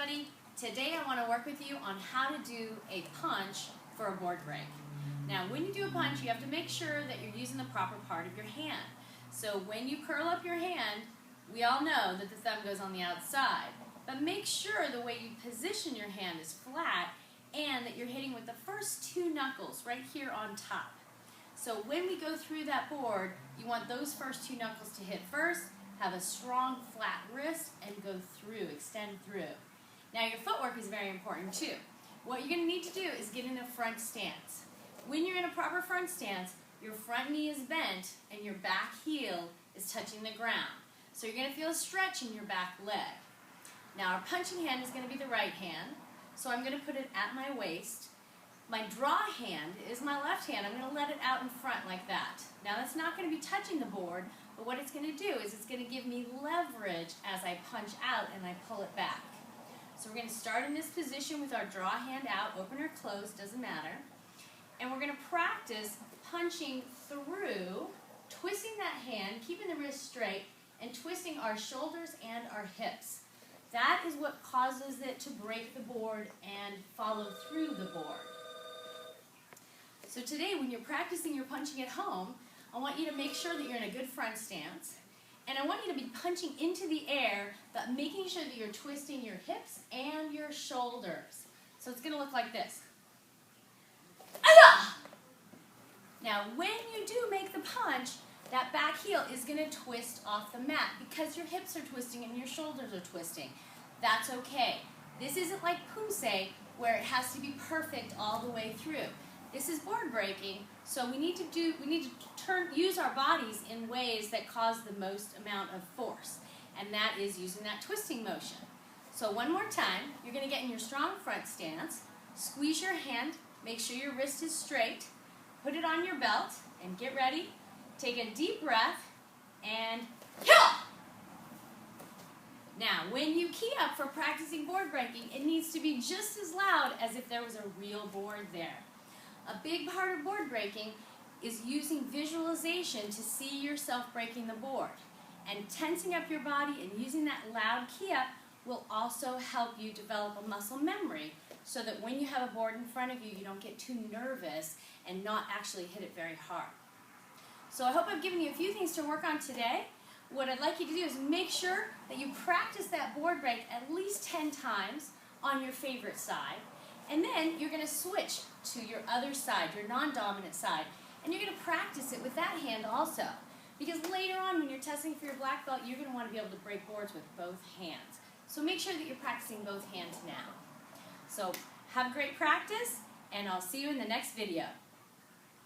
everybody. Today I want to work with you on how to do a punch for a board break. Now when you do a punch, you have to make sure that you're using the proper part of your hand. So when you curl up your hand, we all know that the thumb goes on the outside. But make sure the way you position your hand is flat and that you're hitting with the first two knuckles right here on top. So when we go through that board, you want those first two knuckles to hit first, have a strong flat wrist, and go through, extend through. Now your footwork is very important too. What you're going to need to do is get in a front stance. When you're in a proper front stance, your front knee is bent and your back heel is touching the ground. So you're going to feel a stretch in your back leg. Now our punching hand is going to be the right hand, so I'm going to put it at my waist. My draw hand is my left hand. I'm going to let it out in front like that. Now that's not going to be touching the board, but what it's going to do is it's going to give me leverage as I punch out and I pull it back. So we're going to start in this position with our draw hand out, open or close, doesn't matter. And we're going to practice punching through, twisting that hand, keeping the wrist straight, and twisting our shoulders and our hips. That is what causes it to break the board and follow through the board. So today, when you're practicing your punching at home, I want you to make sure that you're in a good front stance. And I want you to be punching into the air, but making sure that you're twisting your hips and your shoulders. So it's going to look like this. Now, when you do make the punch, that back heel is going to twist off the mat because your hips are twisting and your shoulders are twisting. That's okay. This isn't like Poomsae, where it has to be perfect all the way through. This is board breaking, so we need to use our bodies in ways that cause the most amount of force, and that is using that twisting motion. So one more time, you're going to get in your strong front stance, squeeze your hand, make sure your wrist is straight, put it on your belt, and get ready. Take a deep breath, and hill! Now, when you key up for practicing board breaking, it needs to be just as loud as if there was a real board there. A big part of board breaking is using visualization to see yourself breaking the board. And tensing up your body and using that loud key up will also help you develop a muscle memory so that when you have a board in front of you, you don't get too nervous and not actually hit it very hard. So I hope I've given you a few things to work on today. What I'd like you to do is make sure that you practice that board break at least 10 times on your favorite side. And then you're going to switch to your other side, your non-dominant side. And you're going to practice it with that hand also. Because later on when you're testing for your black belt, you're going to want to be able to break boards with both hands. So make sure that you're practicing both hands now. So have great practice, and I'll see you in the next video.